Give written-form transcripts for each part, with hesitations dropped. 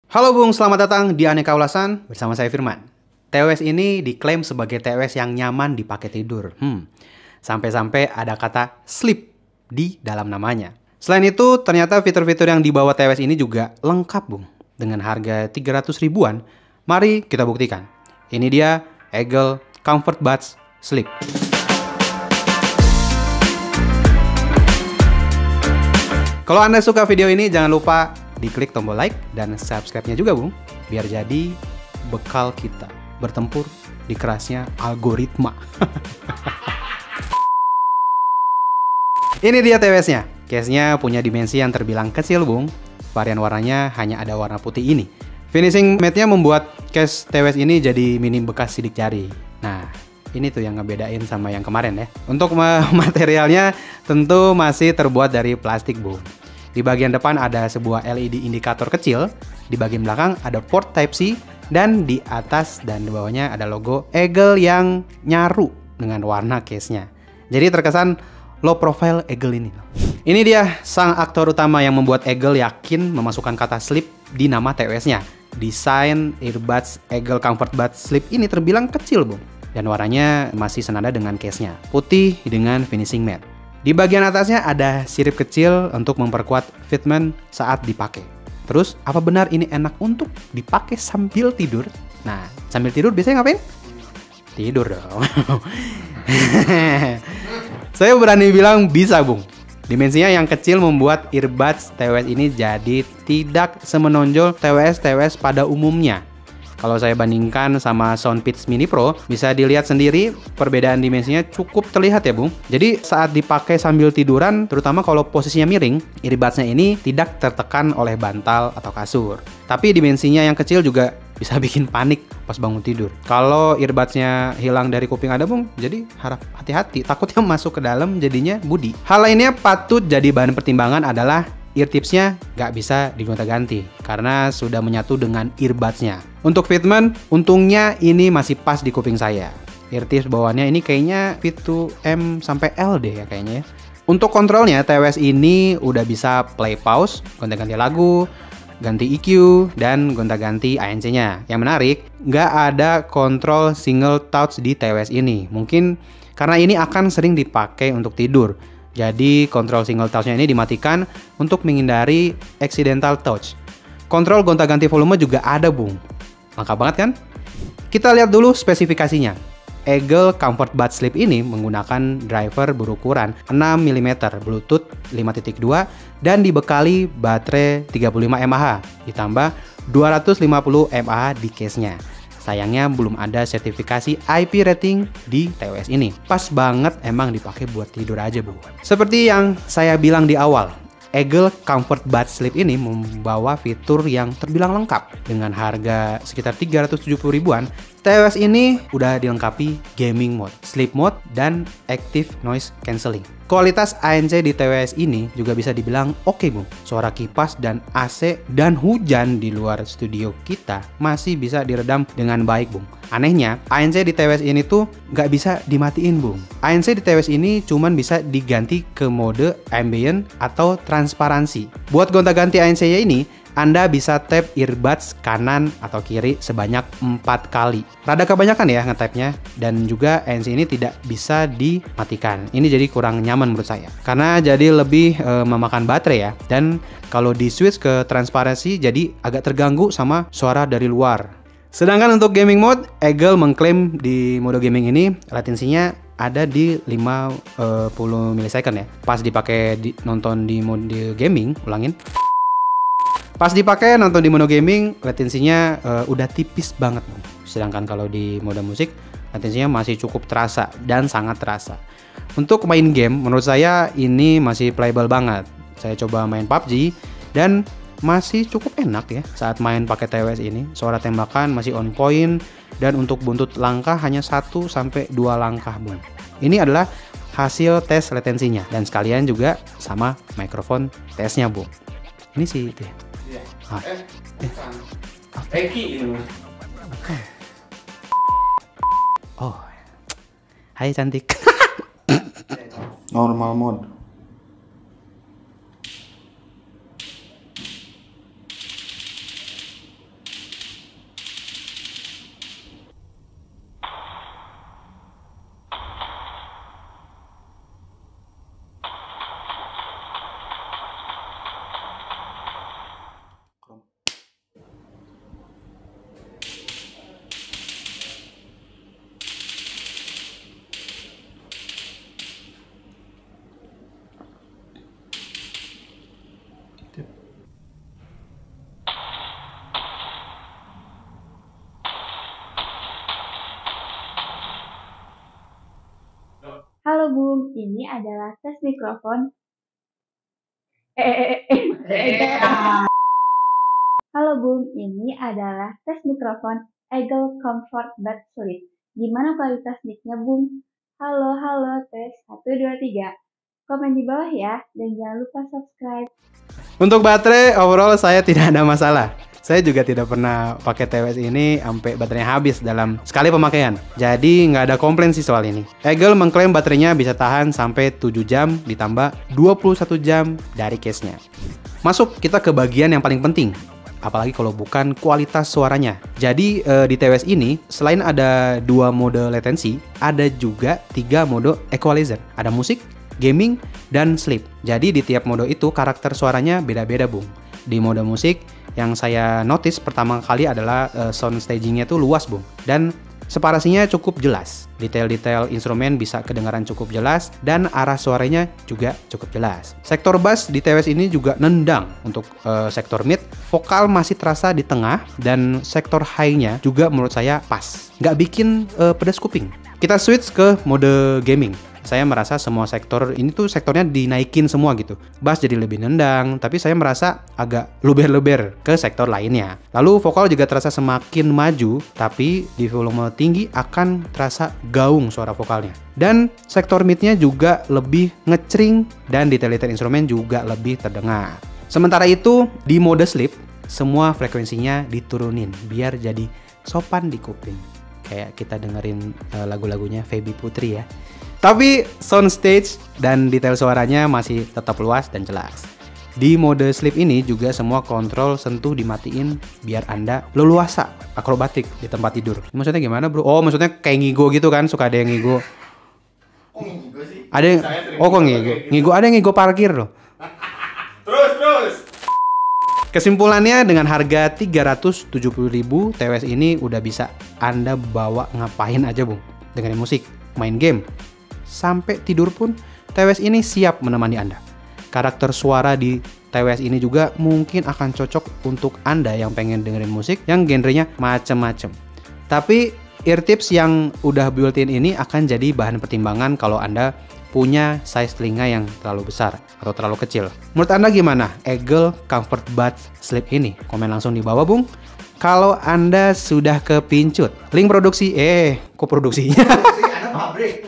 Halo Bung, selamat datang di Aneka Ulasan bersama saya Firman. TWS ini diklaim sebagai TWS yang nyaman dipakai tidur. Sampai-sampai ada kata sleep di dalam namanya. Selain itu, ternyata fitur-fitur yang dibawa TWS ini juga lengkap Bung. Dengan harga 300 ribuan, mari kita buktikan. Ini dia Eagle Comfort Buds Sleep. Kalau Anda suka video ini, jangan lupa diklik tombol like dan subscribe-nya juga Bung, biar jadi bekal kita bertempur di kerasnya algoritma. Ini dia TWS-nya. Case-nya punya dimensi yang terbilang kecil Bung. Varian warnanya hanya ada warna putih ini. Finishing matte-nya membuat case TWS ini jadi minim bekas sidik jari. Nah, ini tuh yang ngebedain sama yang kemarin ya. Untuk materialnya tentu masih terbuat dari plastik Bung. Di bagian depan ada sebuah LED indikator kecil, di bagian belakang ada port Type-C, dan di atas dan di bawahnya ada logo Eagle yang nyaru dengan warna case-nya. Jadi terkesan low profile Eagle ini. Ini dia sang aktor utama yang membuat Eagle yakin memasukkan kata sleep di nama TWS-nya. Desain earbuds Eagle Comfort Buds Sleep ini terbilang kecil Bung, dan warnanya masih senada dengan case-nya, putih dengan finishing matte. Di bagian atasnya ada sirip kecil untuk memperkuat fitment saat dipakai. Terus, apa benar ini enak untuk dipakai sambil tidur? Nah, sambil tidur biasanya ngapain? Tidur dong. Saya berani bilang bisa Bung. Dimensinya yang kecil membuat earbuds TWS ini jadi tidak semenonjol TWS pada umumnya. Kalau saya bandingkan sama Soundpeats Mini Pro, bisa dilihat sendiri perbedaan dimensinya cukup terlihat ya Bung. Jadi saat dipakai sambil tiduran, terutama kalau posisinya miring, earbudsnya ini tidak tertekan oleh bantal atau kasur. Tapi dimensinya yang kecil juga bisa bikin panik pas bangun tidur. Kalau earbudsnya hilang dari kuping Anda Bung, jadi harap hati-hati, takutnya masuk ke dalam jadinya budi. Hal lainnya patut jadi bahan pertimbangan adalah ear tipsnya nggak bisa digonta-ganti karena sudah menyatu dengan earbudsnya. Untuk fitment, untungnya ini masih pas di kuping saya. Ear tips bawaannya ini kayaknya fit to M sampai L deh ya kayaknya ya. Untuk kontrolnya, TWS ini udah bisa play pause, gonta-ganti lagu, ganti EQ, dan gonta-ganti ANC-nya. Yang menarik, nggak ada kontrol single touch di TWS ini. Mungkin karena ini akan sering dipakai untuk tidur. Jadi kontrol single touch-nya ini dimatikan untuk menghindari accidental touch. Kontrol gonta-ganti volume juga ada Bung. Lengkap banget kan? Kita lihat dulu spesifikasinya. Eagle Comfort Buds Sleep ini menggunakan driver berukuran 6 mm Bluetooth 5.2 dan dibekali baterai 35 mAh ditambah 250 mAh di case-nya. Sayangnya belum ada sertifikasi IP rating di TWS ini. Pas banget emang dipakai buat tidur aja Bu. Seperti yang saya bilang di awal, Eagle Comfort Buds Sleep ini membawa fitur yang terbilang lengkap. Dengan harga sekitar 370 ribuan, TWS ini udah dilengkapi gaming mode, sleep mode, dan active noise cancelling. Kualitas ANC di TWS ini juga bisa dibilang oke Bung. Suara kipas dan AC dan hujan di luar studio kita masih bisa diredam dengan baik Bung. Anehnya, ANC di TWS ini tuh nggak bisa dimatiin Bung. ANC di TWS ini cuman bisa diganti ke mode ambient atau transparansi. Buat gonta-ganti ANC-nya ini, Anda bisa tap earbuds kanan atau kiri sebanyak 4 kali. Rada kebanyakan ya nge-tapnya, dan juga ANC ini tidak bisa dimatikan. Ini jadi kurang nyaman menurut saya, karena jadi lebih memakan baterai ya. Dan kalau di switch ke transparansi jadi agak terganggu sama suara dari luar. Sedangkan untuk gaming mode, Eagle mengklaim di mode gaming ini latensinya ada di 50 milisecond ya. Pas dipakai nonton di mode gaming, ulangin. Pas dipakai nonton di mode gaming, latensinya udah tipis banget. Sedangkan kalau di mode musik, latensinya masih cukup terasa dan sangat terasa. Untuk main game, menurut saya ini masih playable banget. Saya coba main PUBG dan masih cukup enak ya saat main pakai TWS ini. Suara tembakan masih on point, dan untuk buntut langkah hanya 1-2 langkah Bung. Ini adalah hasil tes latensinya, dan sekalian juga sama mikrofon tesnya Bung. Ini sih deh. Eki ini. Oh, hai cantik. Normal mode. ini adalah tes mikrofon. Halo Bung, ini adalah tes mikrofon Eagle Comfort Buds Suite. Gimana kualitas mic-nya Bung? Halo, tes 1, 2, 3. Komen di bawah ya, dan jangan lupa subscribe. Untuk baterai, overall saya tidak ada masalah. Saya juga tidak pernah pakai TWS ini sampai baterainya habis dalam sekali pemakaian. Jadi nggak ada komplain sih soal ini. Eagle mengklaim baterainya bisa tahan sampai 7 jam ditambah 21 jam dari case-nya. Masuk kita ke bagian yang paling penting. Apalagi kalau bukan kualitas suaranya. Jadi di TWS ini selain ada 2 mode latency, ada juga 3 mode equalizer. Ada musik, gaming, dan sleep. Jadi di tiap mode itu karakter suaranya beda-beda Bung. Di mode musik yang saya notice pertama kali adalah sound stagingnya tuh luas Bung. Dan separasinya cukup jelas. Detail-detail instrumen bisa kedengaran cukup jelas dan arah suaranya juga cukup jelas. Sektor bass di TWS ini juga nendang. Untuk sektor mid, vokal masih terasa di tengah dan sektor high-nya juga menurut saya pas. Nggak bikin pedas kuping. Kita switch ke mode gaming. Saya merasa semua sektor ini tuh sektornya dinaikin semua gitu. Bass jadi lebih nendang, tapi saya merasa agak luber-luber ke sektor lainnya. Lalu vokal juga terasa semakin maju, tapi di volume tinggi akan terasa gaung suara vokalnya. Dan sektor midnya juga lebih ngecring dan detail-detail instrumen juga lebih terdengar. Sementara itu di mode sleep, semua frekuensinya diturunin biar jadi sopan di kuping. Kayak kita dengerin lagu-lagunya Feby Putri ya. Tapi soundstage dan detail suaranya masih tetap luas dan jelas. Di mode sleep ini juga semua kontrol sentuh dimatiin biar Anda leluasa akrobatik di tempat tidur. Maksudnya gimana bro? Oh maksudnya kayak ngigo gitu kan, suka ada yang ngigo. Oh ngigo sih? Ada yang, oh kok ngigo? Ngigo ada yang ngigo parkir loh. Terus. Kesimpulannya dengan harga 370.000 TWS ini udah bisa Anda bawa ngapain aja Bung. Dengerin musik, main game, sampai tidur pun TWS ini siap menemani Anda. Karakter suara di TWS ini juga mungkin akan cocok untuk Anda yang pengen dengerin musik yang genrenya macem-macem. Tapi ear tips yang udah built-in ini akan jadi bahan pertimbangan kalau Anda punya size telinga yang terlalu besar atau terlalu kecil. Menurut Anda gimana Eagle Comfort Buds Sleep ini? Komen langsung di bawah Bung. Kalau Anda sudah kepincut, link produksi, kok produksinya? Anda pabrik.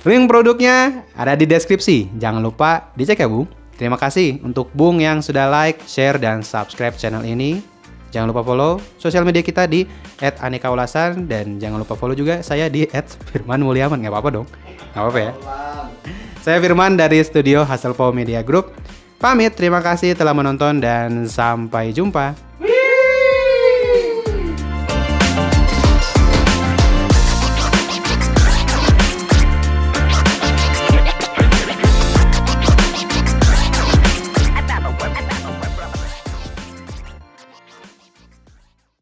Link produknya ada di deskripsi. Jangan lupa dicek ya Bung. Terima kasih untuk Bung yang sudah like, share, dan subscribe channel ini. Jangan lupa follow sosial media kita di @anekaulasan. Dan jangan lupa follow juga saya di @firmanmulyaman. Nggak apa-apa dong. Nggak apa-apa ya. Saya Firman dari studio Hasselpo Media Group. Pamit, terima kasih telah menonton dan sampai jumpa.